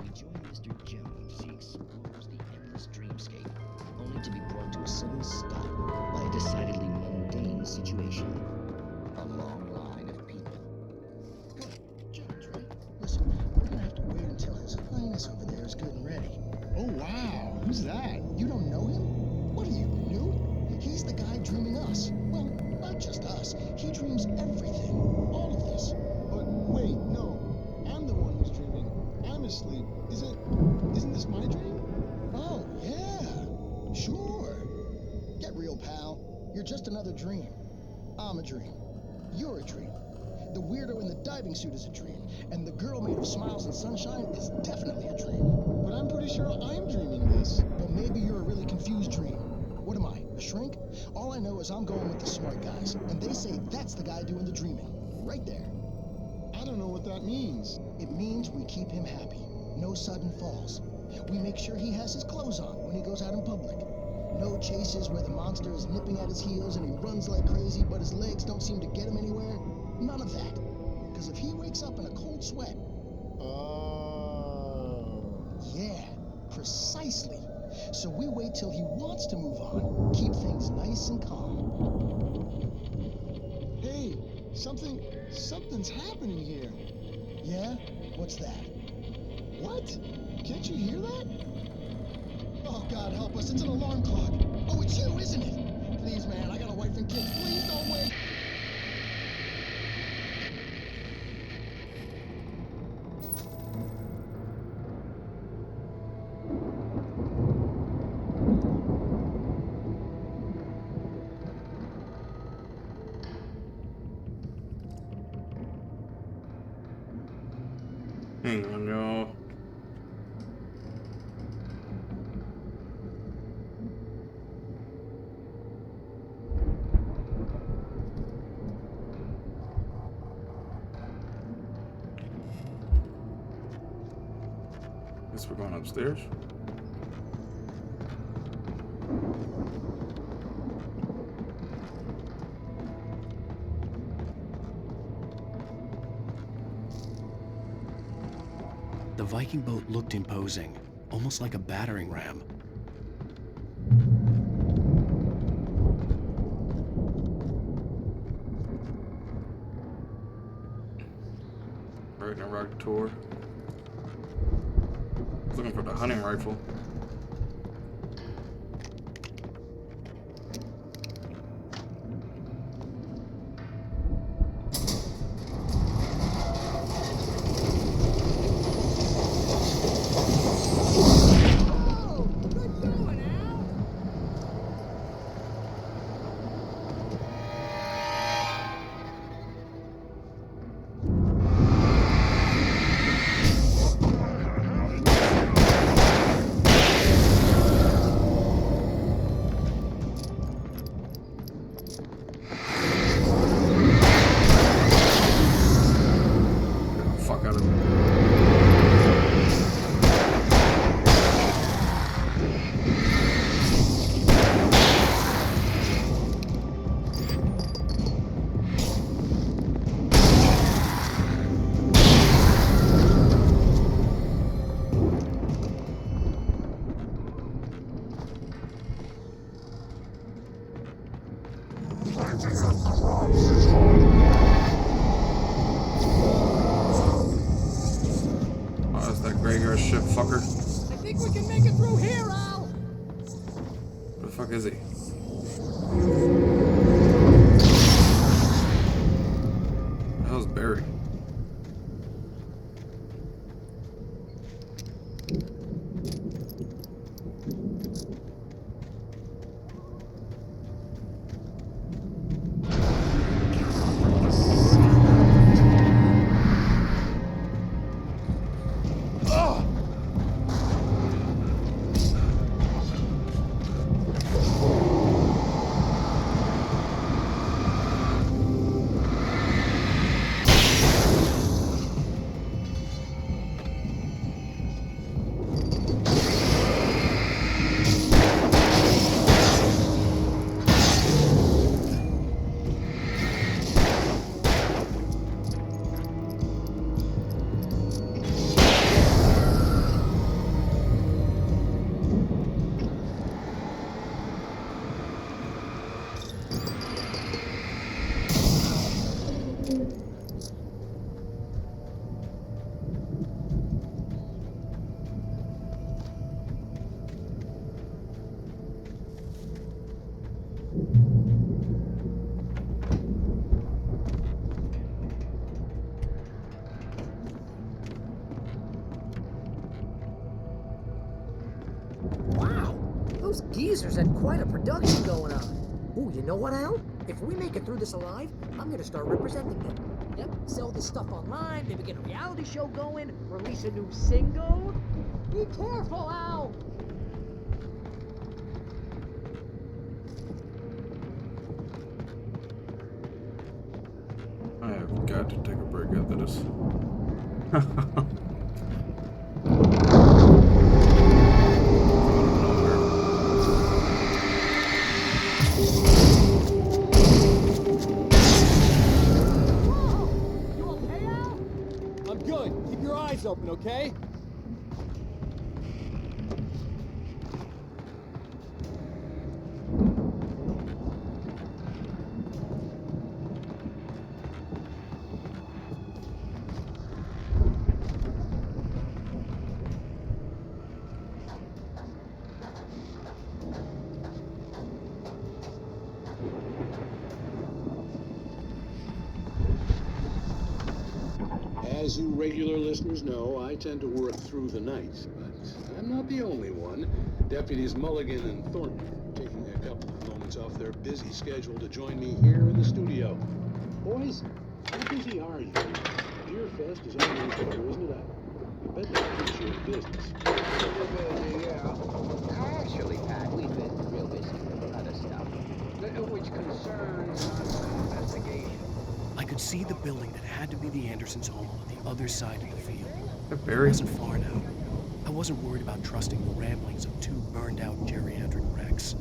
We join Mr. Jones as he explores the endless dreamscape, only to be brought to a sudden stop by a decidedly mundane situation. A long line of people. Jones, right? Listen, we're gonna have to wait until His Highness over there is good and ready. Oh, wow. Who's that? You don't know him? What are you, new? He's the guy dreaming us. Well, not just us. He dreams everything. All of this. But wait, no. I'm the one who's dreaming. I'm asleep. Isn't this my dream? Oh, yeah. Sure. Get real, pal. You're just another dream. I'm a dream. You're a dream. The weirdo in the diving suit is a dream. And the girl made of smiles and sunshine is definitely a dream. But I'm pretty sure I'm dreaming this. Well, maybe you're a really confused dream. What am I, a shrink? All I know is I'm going with the smart guys. And they say that's the guy doing the dreaming. Right there. I don't know what that means. It means we keep him happy. No sudden falls. We make sure he has his clothes on when he goes out in public. No chases where the monster is nipping at his heels and he runs like crazy, but his legs don't seem to get him anywhere. None of that. Because if he wakes up in a cold sweat... Yeah, precisely. So we wait till he wants to move on. Keep things nice and calm. Hey, something's happening here. Yeah? What's that? What? Can't you hear that? Oh, God help us, it's an alarm clock. Oh, it's you, isn't it? Please, man, I got a wife and kids. Please don't wait. Hang on, y'all. Guess we're going upstairs. The Viking boat looked imposing, almost like a battering ram. Ragnarok tour. I was looking for the hunting rifle. Oh, that's that graveyard ship fucker. I think we can make it through here, Al. Where the fuck is he? The hell's Barry? Wow, those geezers had quite a production going on. Ooh, you know what, Al? If we make it through this alive, I'm gonna start representing them. Yep, sell this stuff online, maybe get a reality show going, release a new single. Be careful, Al! I have got to take a break after this. I'm good. Keep your eyes open, okay? As you regular listeners know, I tend to work through the night, but I'm not the only one. Deputies Mulligan and Thornton are taking a couple of moments off their busy schedule to join me here in the studio. Boys, how busy are you? Deer Fest is almost over, isn't it? I bet they appreciate business. Yeah. Actually, Pat, we've been real busy with other stuff, which concerns our investigation. I could see the building that had to be the Andersons' home on the other side of the field. Barry. It wasn't far now. I wasn't worried about trusting the ramblings of two burned-out geriatric wrecks.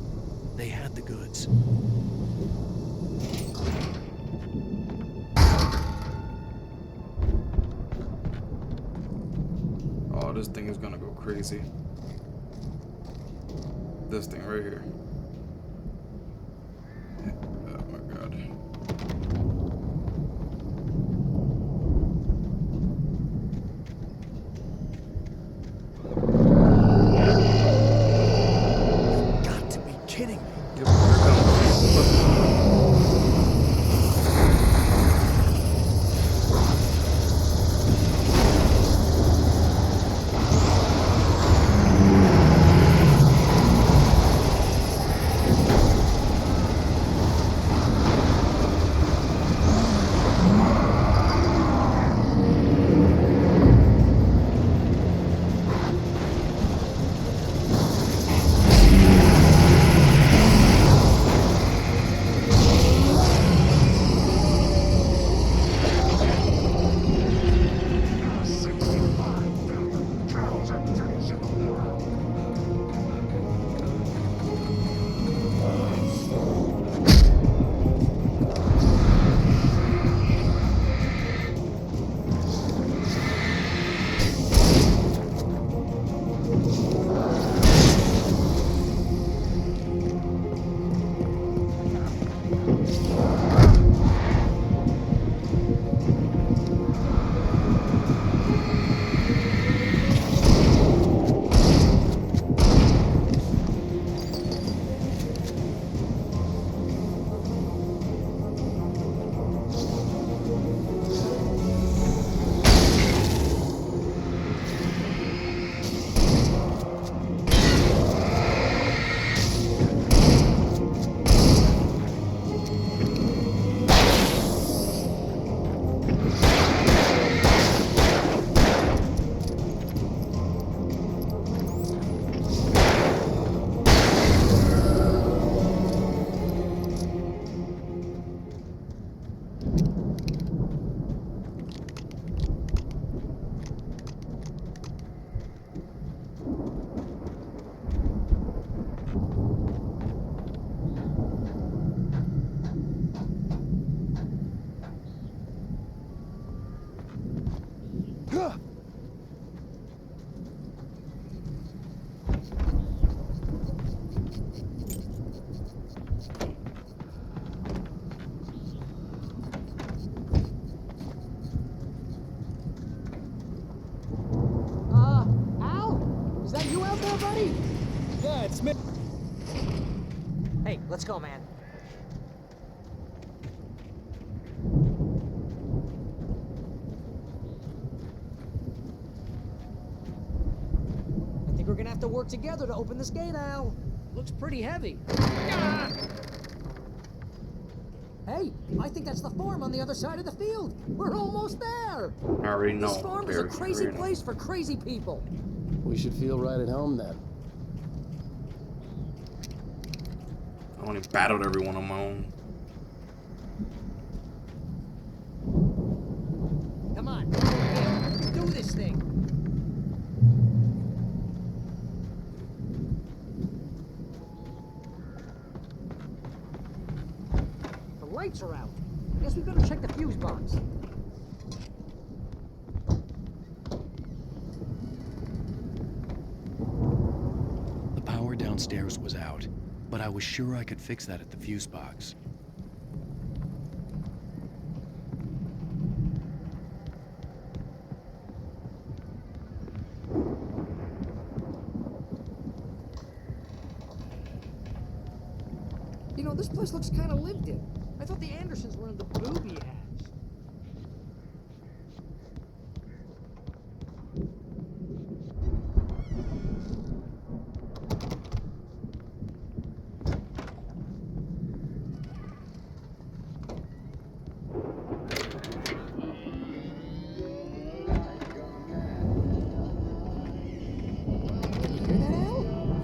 They had the goods. Oh, this thing is gonna go crazy. This thing right here. Oh my god. ready? Yeah, it's me. Hey, let's go, man. I think we're gonna have to work together to open this gate, Al. Looks pretty heavy. Hey, I think that's the farm on the other side of the field. We're almost there. I already know. This farm is a Barry. crazy I already know. place for crazy people. We should feel right at home then. I only battled everyone on my own. Come on, let's do this thing. The lights are out. Guess we better check the fuse box. The power downstairs was out, but I was sure I could fix that at the fuse box. You know, this place looks kind of lived in. I thought the Andersons were in the booby hats.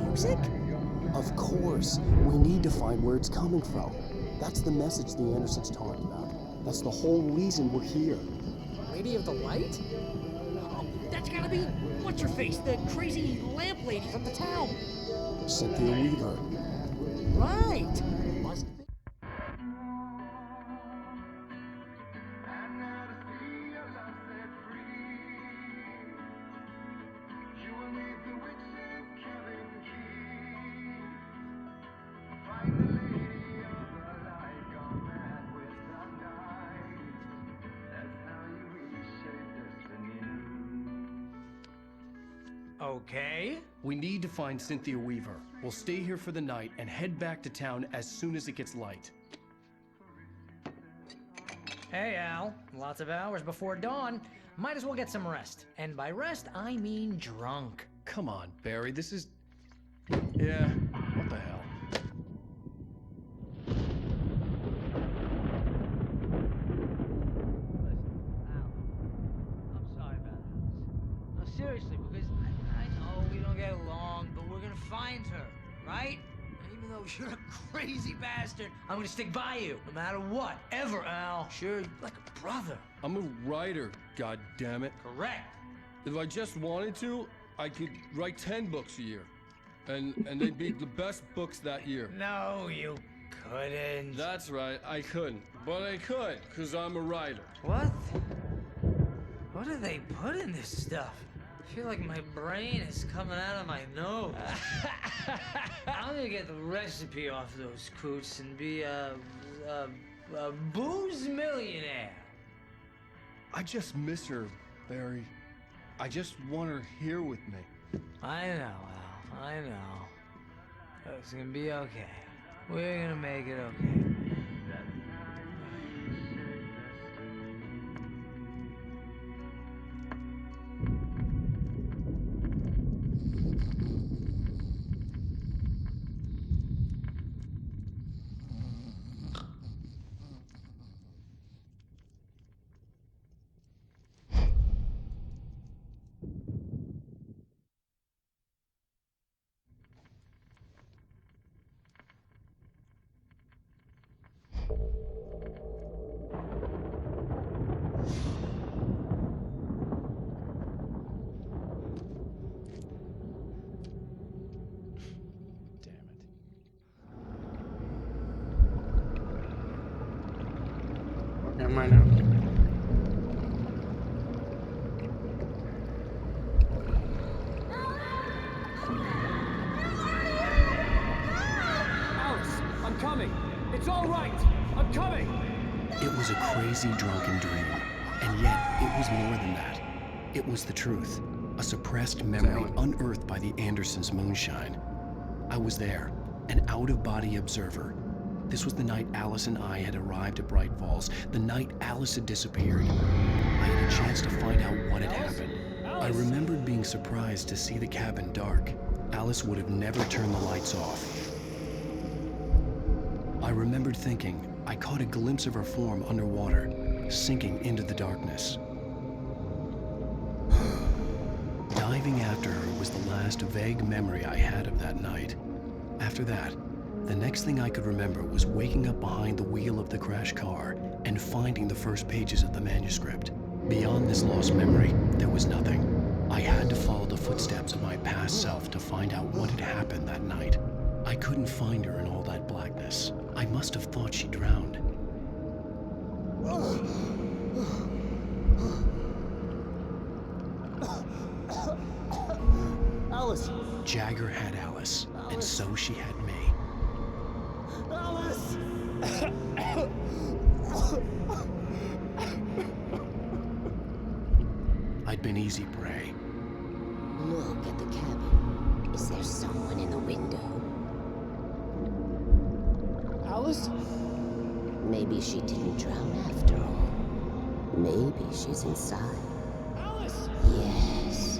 Music? Of course. We need to find where it's coming from. That's the message the Andersons talked about. That's the whole reason we're here. Lady of the Light? Oh, that's gotta be what's-her-face, the crazy lamp lady from the town. Cynthia Weaver. Right. Must be. Okay. We need to find Cynthia Weaver. We'll stay here for the night and head back to town as soon as it gets light. Hey, Al. Lots of hours before dawn. Might as well get some rest. And by rest, I mean drunk. Come on, Barry, this is... Yeah, what the hell? I'm sorry about this. No, seriously, because I know we don't get along, but we're gonna find her, right? And even though you're a crazy bastard, I'm gonna stick by you, no matter what, ever, Al. Sure, you're like a brother. I'm a writer, goddammit. Correct. If I just wanted to, I could write 10 books a year. And they'd be the best books that year. No, you couldn't. That's right, I couldn't. But I could, because I'm a writer. What? What do they put in this stuff? I feel like my brain is coming out of my nose. I'm gonna get the recipe off those coots and be a booze millionaire. I just miss her, Barry. I just want her here with me. I know, Al. I know. It's gonna be okay. We're gonna make it okay. Am I now? Alice, I'm coming. It's all right. I'm coming. It was a crazy drunken dream, and yet it was more than that. It was the truth. a suppressed memory unearthed by the Andersons' moonshine. I was there, an out-of-body observer. This was the night Alice and I had arrived at Bright Falls, the night Alice had disappeared. I had a chance to find out what had happened. I remembered being surprised to see the cabin dark. Alice would have never turned the lights off. I remembered thinking I caught a glimpse of her form underwater, sinking into the darkness. Diving after her was the last vague memory I had of that night. After that, the next thing I could remember was waking up behind the wheel of the crashed car and finding the first pages of the manuscript. Beyond this lost memory, there was nothing. I had to follow the footsteps of my past self to find out what had happened that night. I couldn't find her in all that blackness. I must have thought she drowned. Alice! Jagger had Alice, and so she had me. Alice! I'd been easy prey. Look at the cabin. Is there someone in the window? Alice? Maybe she didn't drown after all. Maybe she's inside. Alice! Yes.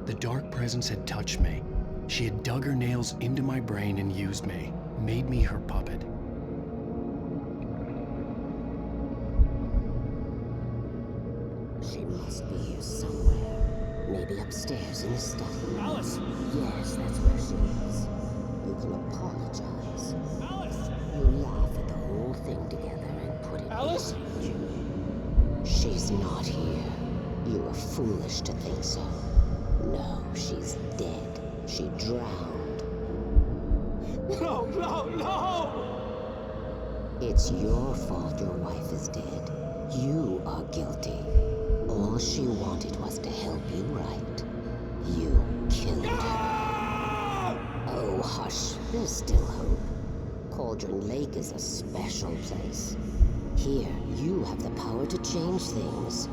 The dark presence had touched me. She had dug her nails into my brain and used me, made me her puppet. She must be here somewhere. Maybe upstairs in the study. Alice! Yes, that's where she is. You can apologize. Alice! You laugh at the whole thing together and put it Alice? behind you. She's not here. You were foolish to think so. No, she's dead. She drowned. No, no, no! It's your fault your wife is dead. You are guilty. All she wanted was to help you right. You killed her. Oh, hush. There's still hope. Cauldron Lake is a special place. Here, you have the power to change things.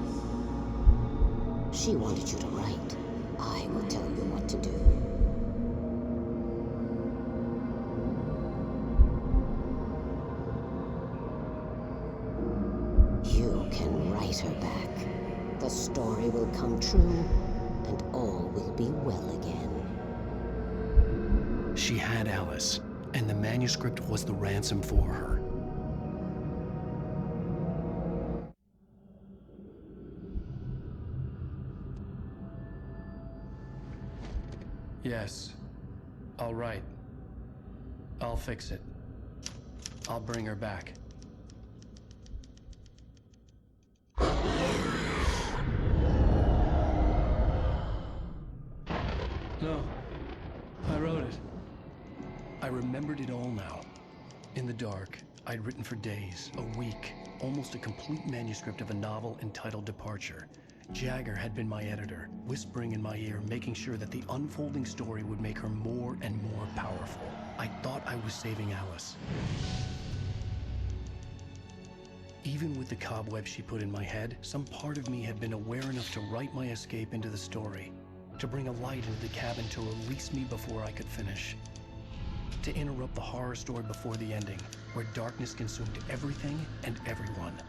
She wanted you to write. I will tell you what to do. You can write her back. The story will come true, and all will be well again. She had Alice, and the manuscript was the ransom for her. Yes. All right. I'll fix it. I'll bring her back. No. I wrote it. I remembered it all now. In the dark, I'd written for days, a week, almost a complete manuscript of a novel entitled Departure. Jagger had been my editor, whispering in my ear, making sure that the unfolding story would make her more and more powerful. I thought I was saving Alice. Even with the cobweb she put in my head, some part of me had been aware enough to write my escape into the story, to bring a light into the cabin to release me before I could finish, to interrupt the horror story before the ending, where darkness consumed everything and everyone.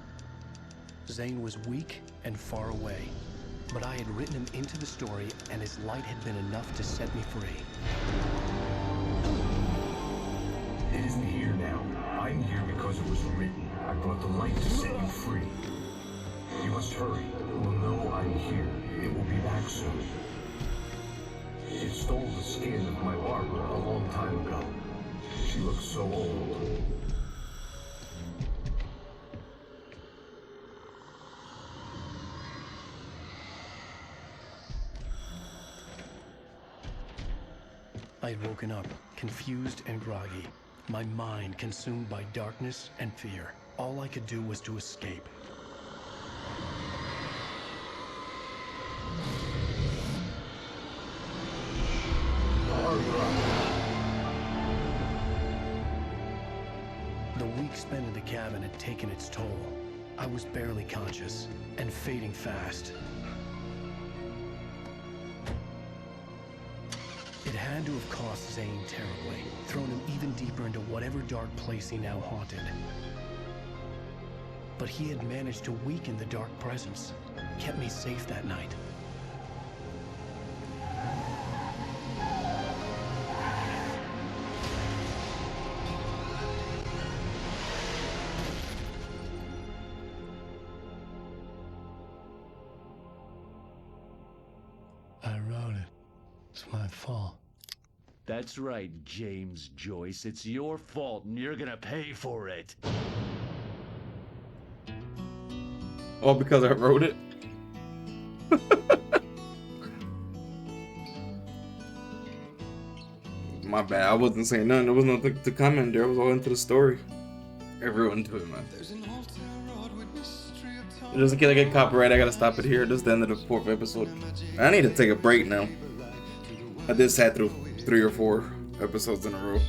Zane was weak and far away, but I had written him into the story, and his light had been enough to set me free. It isn't here now. I'm here because it was written. I brought the light to set you free. You must hurry. It will know I'm here. It will be back soon. It stole the skin of my Barbara a long time ago. She looks so old. I had woken up, confused and groggy, my mind consumed by darkness and fear. All I could do was to escape. week spent in the cabin had taken its toll. I was barely conscious and fading fast. It had to have cost Zane terribly, thrown him even deeper into whatever dark place he now haunted. But he had managed to weaken the dark presence, kept me safe that night. I wrote it. It's my fault. That's right, James Joyce. It's your fault, and you're gonna pay for it. All because I wrote it? My bad. I wasn't saying nothing. There was nothing to comment there. I was all into the story. Everyone into it, man. Just in case I get copyright, I gotta stop it here. This is the end of the 4th episode. I need to take a break now. I just sat through 3 or 4 episodes in a row.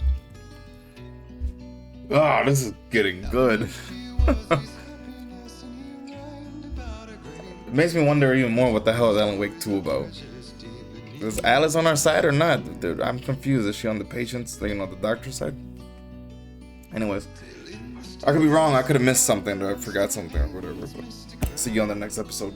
Oh, this is getting good. It makes me wonder even more what the hell is Alan Wake 2 about. Is Alice on our side or not? Dude, I'm confused. Is she on the patient's, the doctor's side? Anyways, I could be wrong. I could have missed something or I forgot something or whatever. But see you on the next episode.